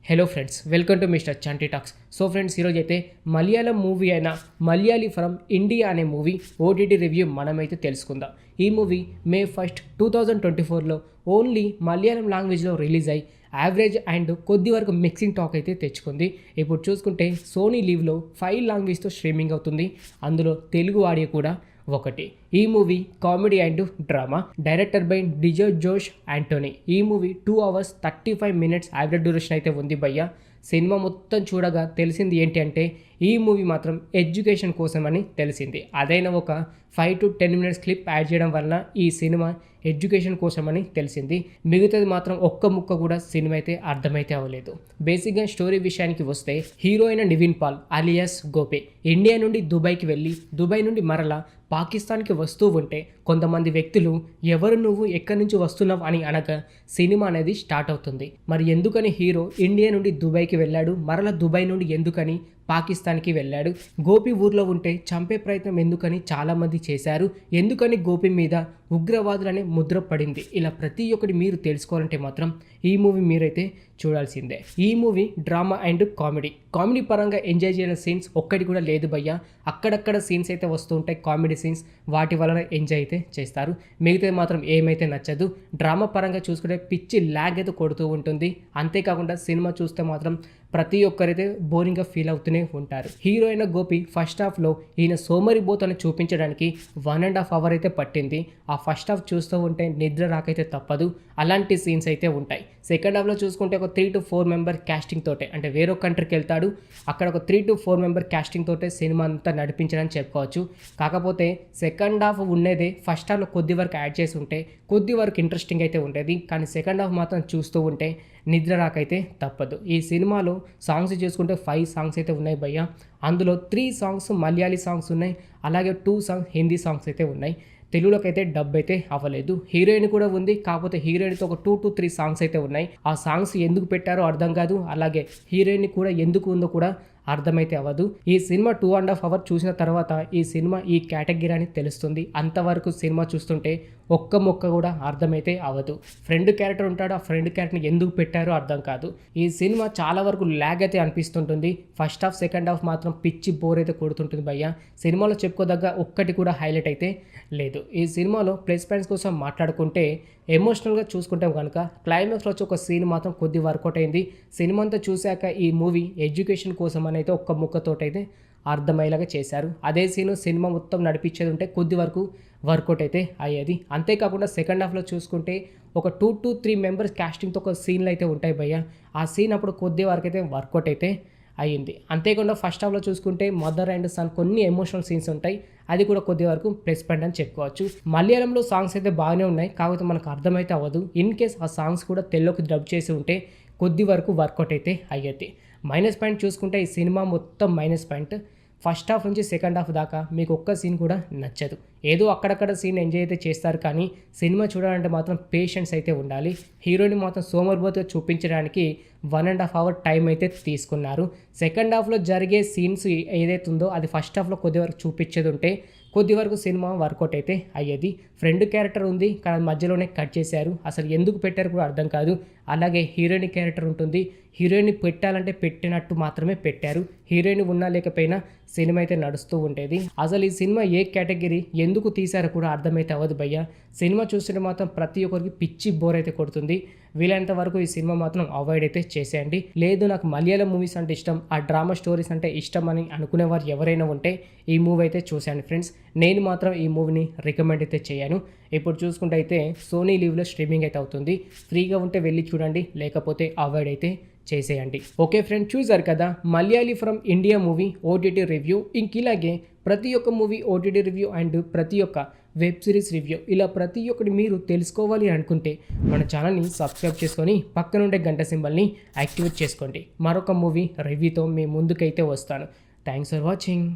Hello friends, welcome to mister Chanti talks. So friends, ఈరోజు అయితే Malayalam movie అయిన Malayali from India అనే మూవీ ఓటీటీ రివ్యూ మనమైతే తెలుసుకుందాం. ఈ మూవీ May 1, 2024లో ఓన్లీ మలయాళం లాంగ్వేజ్లో రిలీజ్ అయ్యి యావరేజ్ అండ్ కొద్ది వరకు మిక్సింగ్ టాక్ అయితే తెచ్చుకుంది. ఇప్పుడు చూసుకుంటే సోనీ లీవ్లో 5 లాంగ్వేజ్తో స్ట్రీమింగ్ అవుతుంది. అందులో తెలుగు ఆడియో కూడా ఒకటి. ఈ movie comedy and drama, director by Dijo Jose Antony. ఈ movie 2 hours 35 minutes average duration అయితే ఉంది భయ్య. సినిమా మొత్తం చూడగా తెలిసింది ఏంటి అంటే ఈ మూవీ మాత్రం ఎడ్యుకేషన్ కోసం అని తెలిసింది. అదైనా ఒక 5 to 10 minutes క్లిప్ యాడ్ చేయడం వలన ఈ సినిమా ఎడ్యుకేషన్ కోసం అని తెలిసింది. మిగతాది మాత్రం ఒక్క ముక్క కూడా సినిమా అయితే అర్థమైతే అవ్వలేదు. బేసిక్గా స్టోరీ విషయానికి వస్తే, హీరో అయిన నివిన్ పాల్ అలియాస్ గోపే ఇండియా నుండి దుబాయ్కి వెళ్ళి దుబాయ్ నుండి మరలా పాకిస్తాన్కి వస్తూ ఉంటే కొంతమంది వ్యక్తులు ఎవరు నువ్వు ఎక్కడి నుంచి వస్తున్నావు అని అనగా సినిమా అనేది స్టార్ట్ అవుతుంది. మరి ఎందుకని హీరో ఇండియా నుండి దుబాయ్కి వెళ్ళాడు, మరలా దుబాయ్ నుండి ఎందుకని పాకిస్తాన్కి వెళ్ళాడు, గోపి ఊర్లో ఉంటే చంపే ప్రయత్నం ఎందుకని చాలామంది చేశారు, ఎందుకని గోపి మీద ఉగ్రవాదులనే ముద్ర పడింది, ఇలా ప్రతి ఒక్కటి మీరు తెలుసుకోవాలంటే మాత్రం ఈ మూవీ మీరైతే చూడాల్సిందే. ఈ మూవీ డ్రామా అండ్ కామెడీ పరంగా ఎంజాయ్ చేయని సీన్స్ ఒక్కటి కూడా లేదు భయ్య. అక్కడక్కడ సీన్స్ అయితే వస్తూ ఉంటాయి, కామెడీ సీన్స్, వాటి వలన ఎంజాయ్ అయితే చేస్తారు. మిగతాది మాత్రం ఏమైతే నచ్చదు. డ్రామా పరంగా చూసుకుంటే పిచ్చి ల్యాగ్ అయితే కొడుతూ ఉంటుంది. అంతేకాకుండా సినిమా చూస్తే మాత్రం ప్రతి ఒక్కరైతే బోరింగ్గా ఫీల్ అవుతూనే ఉంటారు. హీరో అయిన గోపి ఫస్ట్ హాఫ్లో ఈయన సోమరిబోతని చూపించడానికి 1.5 hours అయితే పట్టింది. ఆ ఫస్ట్ హాఫ్ చూస్తూ ఉంటే నిద్ర రాకైతే తప్పదు, అలాంటి సీన్స్ అయితే ఉంటాయి. సెకండ్ హాఫ్లో చూసుకుంటే ఒక 3 to 4 member క్యాస్టింగ్ తోటే, అంటే వేరొక కంట్రీకి వెళ్తాడు, అక్కడ ఒక 3 to 4 member క్యాస్టింగ్ తోటే సినిమా అంతా నడిపించడానికి చెప్పుకోవచ్చు. కాకపోతే సెకండ్ హాఫ్ ఉండేదే ఫస్ట్ హాఫ్లో కొద్ది వరకు యాడ్ చేసి ఉంటే కొద్ది వరకు ఇంట్రెస్టింగ్ అయితే ఉండేది. కానీ సెకండ్ హాఫ్ మాత్రం చూస్తూ ఉంటే నిద్ర రాకైతే తప్పదు. ఈ సినిమాలో సాంగ్స్ చూసుకుంటే 5 songs అయితే ఉన్నాయి భయ్య. అందులో 3 songs మలయాళీ సాంగ్స్ ఉన్నాయి, అలాగే 2 songs హిందీ సాంగ్స్ అయితే ఉన్నాయి. తెలుగులోకి అయితే డబ్ అయితే అవ్వలేదు. హీరోయిన్ కూడా ఉంది, కాకపోతే హీరోయిన్తో ఒక 2 to 3 songs అయితే ఉన్నాయి. ఆ సాంగ్స్ ఎందుకు పెట్టారో అర్థం కాదు, అలాగే హీరోయిన్ కూడా ఎందుకు ఉందో కూడా అర్థమైతే అవ్వదు. ఈ సినిమా 2.5 hours చూసిన తర్వాత ఈ సినిమా ఈ కేటగిరీ అని తెలుస్తుంది. అంతవరకు సినిమా చూస్తుంటే ఒక్క మొక్క కూడా అర్థమైతే అవ్వదు. ఫ్రెండ్ క్యారెక్టర్ ఉంటాడు, ఆ ఫ్రెండ్ క్యారెక్టర్ని ఎందుకు పెట్టారో అర్థం కాదు. ఈ సినిమా చాలా వరకు ల్యాగ్ అయితే అనిపిస్తుంటుంది. ఫస్ట్ హాఫ్ సెకండ్ హాఫ్ మాత్రం పిచ్చి బోర్ అయితే కొడుతుంటుంది భయ్య. సినిమాలో చెప్పుకోదగ్గ ఒక్కటి కూడా హైలైట్ అయితే లేదు. ఈ సినిమాలో ప్లస్ పాయింట్స్ కోసం మాట్లాడుకుంటే, ఎమోషనల్గా చూసుకుంటాం కనుక క్లైమాక్స్లో వచ్చి ఒక సీన్ మాత్రం కొద్ది వర్కౌట్ అయింది. సినిమా అంతా చూశాక ఈ మూవీ ఎడ్యుకేషన్ కోసం అని అయితే ఒక్క ముక్కతోటైతే అర్థమయ్యేలాగా చేశారు. అదే సినిమా మొత్తం నడిపించేది ఉంటే కొద్ది వరకు వర్కౌట్ అయితే అయ్యేది. అంతేకాకుండా సెకండ్ హాఫ్లో చూసుకుంటే ఒక 2 to 3 members క్యాస్టింగ్తో ఒక సీన్లు అయితే ఉంటాయి భయ్య. ఆ సీన్ అప్పుడు కొద్ది వరకు అయితే వర్కౌట్ అయితే అయ్యింది. అంతేకాకుండా ఫస్ట్ హాఫ్లో చూసుకుంటే మదర్ అండ్ సన్ కొన్ని ఎమోషనల్ సీన్స్ ఉంటాయి, అది కూడా కొద్ది వరకు ప్లస్ పాయింట్ అని చెప్పుకోవచ్చు. మలయాళంలో సాంగ్స్ అయితే బాగానే ఉన్నాయి, కాకపోతే మనకు అర్థమైతే అవ్వదు. ఇన్ కేస్ ఆ సాంగ్స్ కూడా తెలుగుకి డబ్ చేసి ఉంటే కొద్ది వరకు వర్కౌట్ అయితే అయ్యేది. మైనస్ పాయింట్ చూసుకుంటే ఈ సినిమా మొత్తం మైనస్ పాయింట్. ఫస్ట్ హాఫ్ నుంచి సెకండ్ హాఫ్ దాకా మీకు ఒక్క సీన్ కూడా నచ్చదు. ఏదో అక్కడక్కడ సీన్ ఎంజాయ్ అయితే చేస్తారు, కానీ సినిమా చూడాలంటే మాత్రం పేషెన్స్ అయితే ఉండాలి. హీరోని మాత్రం సోమర్బోతుగా చూపించడానికి 1.5 hours టైం అయితే తీసుకున్నారు. సెకండ్ హాఫ్లో జరిగే సీన్స్ ఏదైతే ఉందో అది ఫస్ట్ హాఫ్లో కొద్ది వరకు చూపించేది ఉంటే కొద్ది వరకు సినిమా వర్కౌట్ అయితే అయ్యేది. ఫ్రెండ్ క్యారెక్టర్ ఉంది, కానీ మధ్యలోనే కట్ చేశారు, అసలు ఎందుకు పెట్టారు కూడా అర్థం కాదు. అలాగే హీరోయిన్ క్యారెక్టర్ ఉంటుంది, హీరోయిన్ పెట్టాలంటే పెట్టినట్టు మాత్రమే పెట్టారు. హీరోయిన్ ఉన్నా లేకపోయినా సినిమా అయితే నడుస్తూ ఉండేది. అసలు ఈ సినిమా ఏ కేటగిరీ ఎందుకు తీశారో కూడా అర్థమైతే అవ్వదు భయ్య. సినిమా చూస్తుంటే మాత్రం ప్రతి ఒక్కరికి పిచ్చి బోర్ అయితే కొడుతుంది. వీలైనంత వరకు ఈ సినిమా మాత్రం అవాయిడ్ అయితే చేసేయండి. లేదు నాకు మలయాళం మూవీస్ అంటే ఇష్టం, ఆ డ్రామా స్టోరీస్ అంటే ఇష్టం అని అనుకునేవారు ఎవరైనా ఉంటే ఈ మూవీ అయితే చూశాను ఫ్రెండ్స్. నేను మాత్రం ఈ మూవీని రికమెండ్ అయితే చేయను. ఇప్పుడు చూసుకుంటే అయితే సోనీ లీవ్లో స్ట్రీమింగ్ అయితే అవుతుంది. ఫ్రీగా ఉంటే వెళ్ళి చూడండి, లేకపోతే అవాయిడ్ అయితే చేసేయండి. ఓకే ఫ్రెండ్, చూసారు కదా Malayali from India movie OTT review. ఇలాగే ప్రతి ఒక్క మూవీ ఓటీటీ రివ్యూ అండ్ ప్రతి ఒక్క వెబ్ సిరీస్ రివ్యూ, ఇలా ప్రతి ఒక్కటి మీరు తెలుసుకోవాలి అనుకుంటే మన ఛానల్ని సబ్స్క్రైబ్ చేసుకొని పక్కనుండే గంట సింబల్ని యాక్టివేట్ చేసుకోండి. మరొక మూవీ రివ్యూతో మీ ముందుకైతే వస్తాను. Thanks for watching.